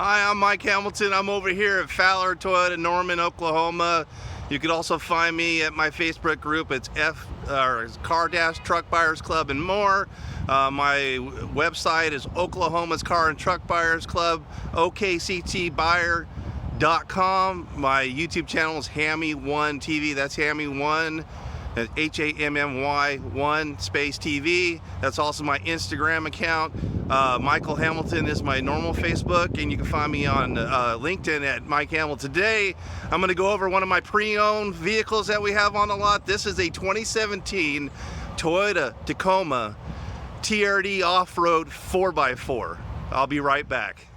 Hi, I'm Mike Hamilton. I'm over here at Fowler Toyota, Norman, Oklahoma. You can also find me at my Facebook group. It's Car Dash Truck Buyers Club and more. My website is Oklahoma's Car and Truck Buyers Club, OKCTbuyer.com. My YouTube channel is Hammy1 TV. That's Hammy1. That's Hammy 1 space TV. That's also my Instagram account. Michael Hamilton is my normal Facebook, and you can find me on LinkedIn at Mike Hamilton. Today, I'm going to go over one of my pre-owned vehicles that we have on the lot. This is a 2017 Toyota Tacoma TRD off-road 4x4. I'll be right back.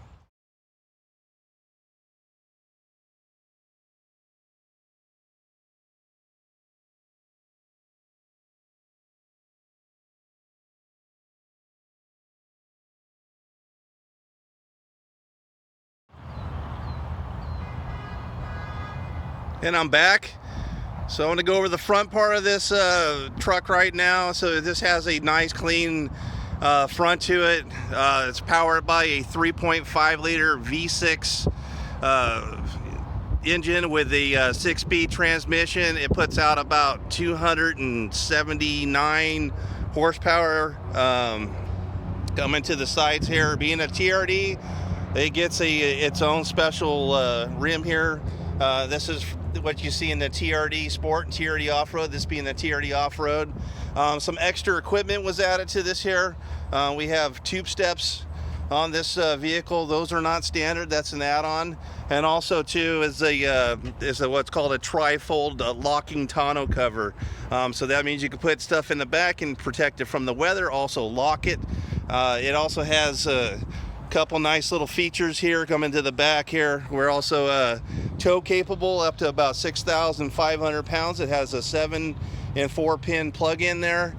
And I'm back. So I'm going to go over the front part of this truck right now. So this has a nice clean front to it. It's powered by a 3.5 liter V6 engine with a 6-speed transmission. It puts out about 279 horsepower. Coming to the sides here, being a TRD, it gets its own special rim here. This is what you see in the TRD Sport and TRD Off-Road, this being the TRD Off-Road. Some extra equipment was added to this here. We have tube steps on this vehicle. Those are not standard, that's an add-on. And also too is what's called a tri-fold locking tonneau cover. So that means you can put stuff in the back and protect it from the weather, also lock it. It also has couple nice little features here coming to the back here. We're also tow capable up to about 6,500 pounds. It has a 7 and 4 pin plug in there.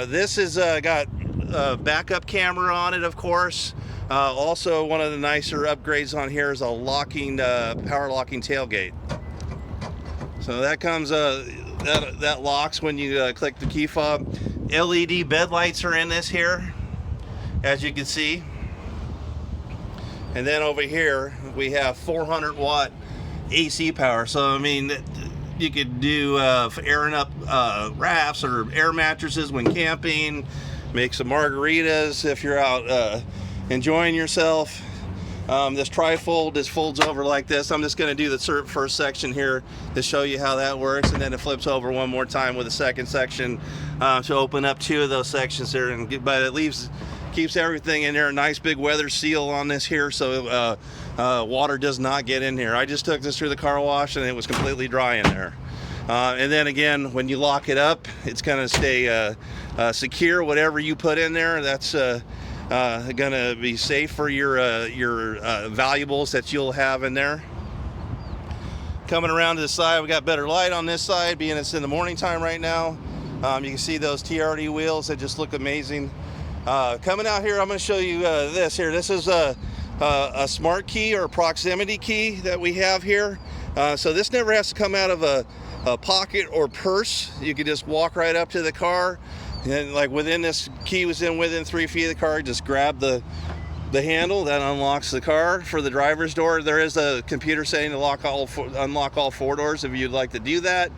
This has got a backup camera on it, of course. Also, one of the nicer upgrades on here is a locking power locking tailgate. So that comes that locks when you click the key fob. LED bed lights are in this here, as you can see. And then over here we have 400 watt AC power. So I mean, you could do airing up rafts or air mattresses when camping, make some margaritas if you're out enjoying yourself. This trifold just folds over like this. I'm just going to do the first section here to show you how that works, and then it flips over one more time with a second section to open up 2 of those sections there. But it keeps everything in there. A nice big weather seal on this here, so water does not get in here. I just took this through the car wash and it was completely dry in there. And then again, when you lock it up, it's going to stay secure. Whatever you put in there, that's going to be safe for your valuables that you'll have in there. Coming around to the side, we got better light on this side, being it's in the morning time right now. You can see those TRD wheels that just look amazing. Coming out here, I'm going to show you this here. This is a smart key or a proximity key that we have here. So this never has to come out of a pocket or purse. You can just walk right up to the car, and like within this key was within 3 feet of the car, just grab the handle that unlocks the car. For the driver's door, there is a computer setting to unlock all 4 doors if you'd like to do that.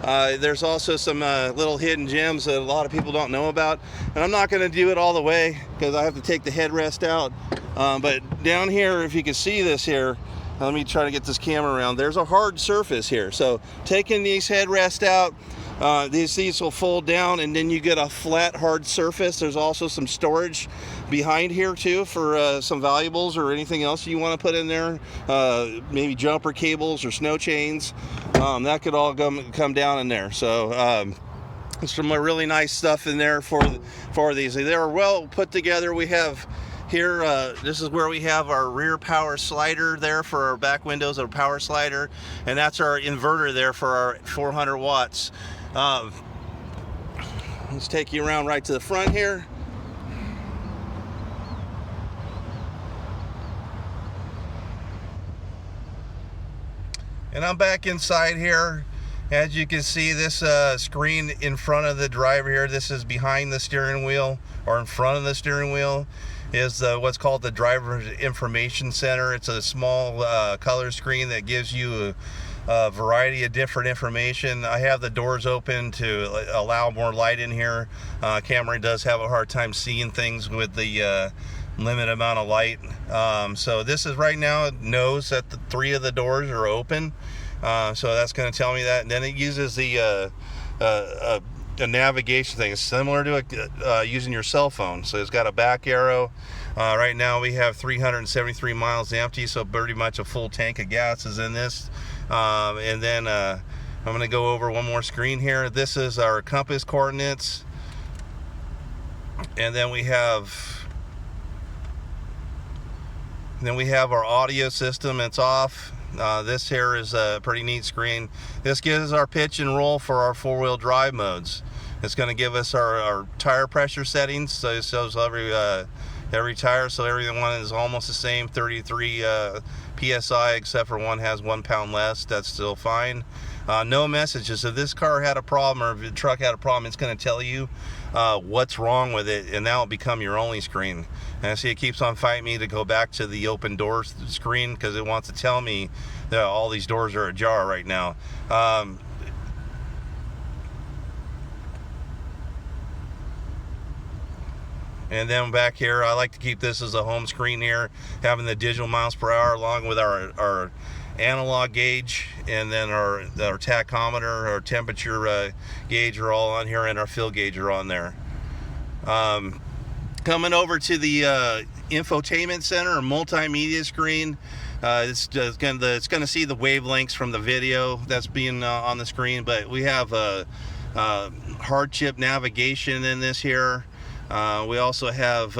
There's also some little hidden gems that a lot of people don't know about, and I'm not going to do it all the way because I have to take the headrest out. But down here, if you can see this here, let me try to get this camera around. There's a hard surface here, so taking these headrests out, these will fold down, and then you get a flat hard surface. There's also some storage behind here too for some valuables or anything else you want to put in there, maybe jumper cables or snow chains. That could all come down in there. So there's some really nice stuff in there for these. They're well put together. We have here, this is where we have our rear power slider there for our back windows, our power slider, and that's our inverter there for our 400 watts. Let's take you around right to the front here. And I'm back inside here, As you can see, this screen in front of the driver here, this is behind the steering wheel, or in front of the steering wheel, is what's called the driver information center. It's a small color screen that gives you a variety of different information. I have the doors open to allow more light in here. Camera does have a hard time seeing things with the limited amount of light. So this is right now, it knows that the 3 of the doors are open. So that's going to tell me that. And then it uses the a navigation thing. It's similar to using your cell phone. So it's got a back arrow. Right now we have 373 miles empty, so pretty much a full tank of gas is in this. And then I'm going to go over one more screen here. This is our compass coordinates. And then we have our audio system. It's off. This here is a pretty neat screen. This gives our pitch and roll for our 4-wheel drive modes. It's going to give us our tire pressure settings. So it shows every tire, so everyone is almost the same, 33 psi, except for one has 1 pound less. That's still fine. No messages. If this car had a problem, or if the truck had a problem, it's going to tell you what's wrong with it, and that will become your only screen. And I see it keeps on fighting me to go back to the open doors screen because it wants to tell me that all these doors are ajar right now. And then back here, I like to keep this as a home screen here, having the digital miles per hour along with our analog gauge, and then our tachometer, our temperature gauge are all on here, and our fill gauge are on there. Coming over to the infotainment center, or multimedia screen, it's going to see the wavelengths from the video that's being on the screen, but we have hardship navigation in this here. We also have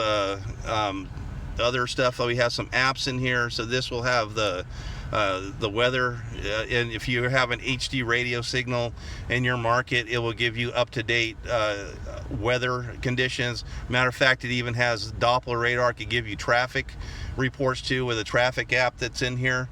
other stuff. We have some apps in here, so this will have the weather, and if you have an HD radio signal in your market, it will give you up-to-date weather conditions. Matter of fact, it even has Doppler radar. It can give you traffic reports too, with a traffic app that's in here.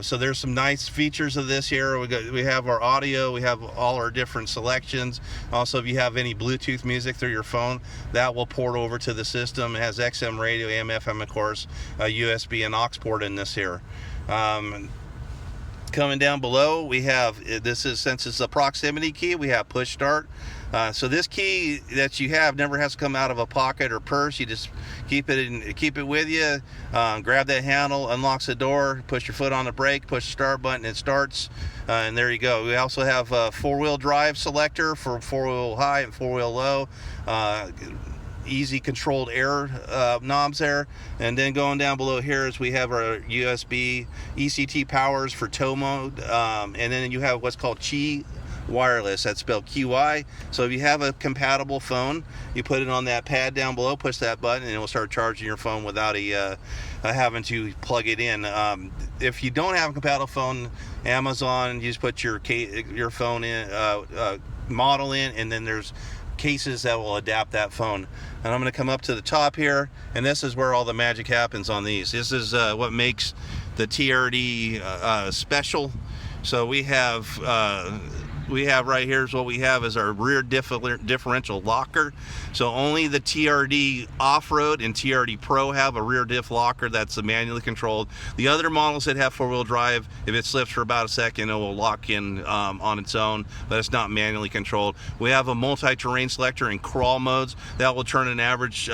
So there's some nice features of this here. We have our audio, we have all our different selections. Also, if you have any Bluetooth music through your phone, that will port over to the system. It has XM radio, AM, FM, of course, USB and aux port in this here. Coming down below, we have, since it's a proximity key, we have push start. So this key that you have never has to come out of a pocket or purse. You just keep it with you. Grab that handle, unlocks the door, push your foot on the brake, push the start button, it starts, and there you go. We also have a 4-wheel drive selector for 4-wheel high and 4-wheel low. Easy controlled air knobs there. And then going down below here is we have our USB ECT powers for tow mode, and then you have what's called Qi wireless, that's spelled QI. So if you have a compatible phone, you put it on that pad down below, push that button, and it will start charging your phone without having to plug it in. If you don't have a compatible phone, Amazon, you just put your phone in, model in, and then there's cases that will adapt that phone. And I'm going to come up to the top here, and this is where all the magic happens on these. This is what makes the TRD special. So we have right here is what we have is our rear differential locker. So only the TRD Off-Road and TRD Pro have a rear diff locker that's manually controlled. The other models that have 4-wheel drive, if it slips for about a second, it will lock in on its own, but it's not manually controlled. We have a multi-terrain selector in crawl modes that will turn an average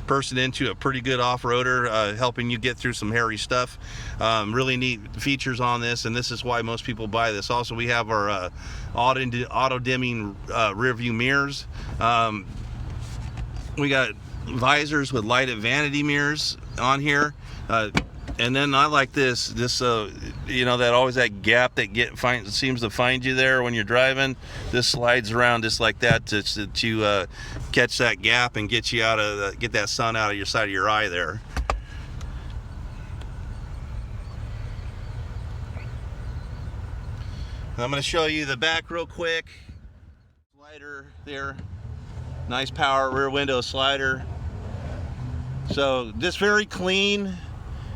person into a pretty good off-roader, helping you get through some hairy stuff. Really neat features on this, and this is why most people buy this. Also, we have our auto dimming rear view mirrors. We got visors with lighted vanity mirrors on here, and then I like this you know, that always that gap that seems to find you there when you're driving. This slides around just like that to catch that gap and get you get that sun out of your side of your eye there. I'm going to show you the back real quick. Slider there, nice power rear window slider. So just very clean,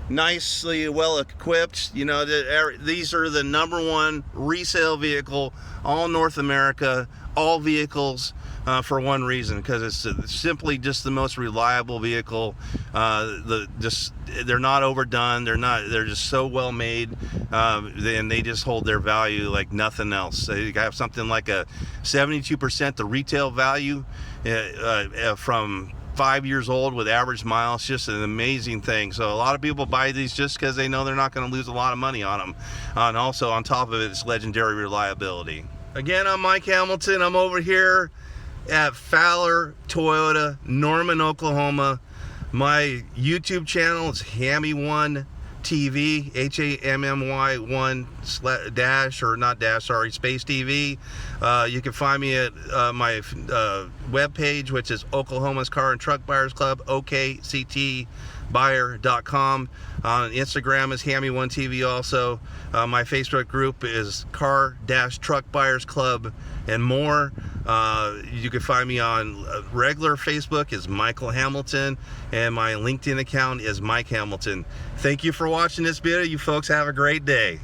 nicely well equipped. You know, these are the #1 resale vehicle, all North America, all vehicles, for one reason, because it's simply just the most reliable vehicle. They're not overdone. They're just so well made, and they just hold their value like nothing else. They have something like a 72% the retail value from 5 years old with average miles. Just an amazing thing. So a lot of people buy these just because they know they're not going to lose a lot of money on them, and also on top of it, it's legendary reliability. Again, I'm Mike Hamilton. I'm over here at Fowler Toyota, Norman, Oklahoma. My YouTube channel is Hammy1 TV, HAMMY1 space TV. You can find me at my webpage, which is Oklahoma's Car and Truck Buyers Club, OKCTbuyer.com. On Instagram is Hammy1 TV also. My Facebook group is Car-Truck Buyers Club and more. You can find me on regular Facebook is Michael Hamilton, and my LinkedIn account is Mike Hamilton. Thank you for watching this video. You folks have a great day.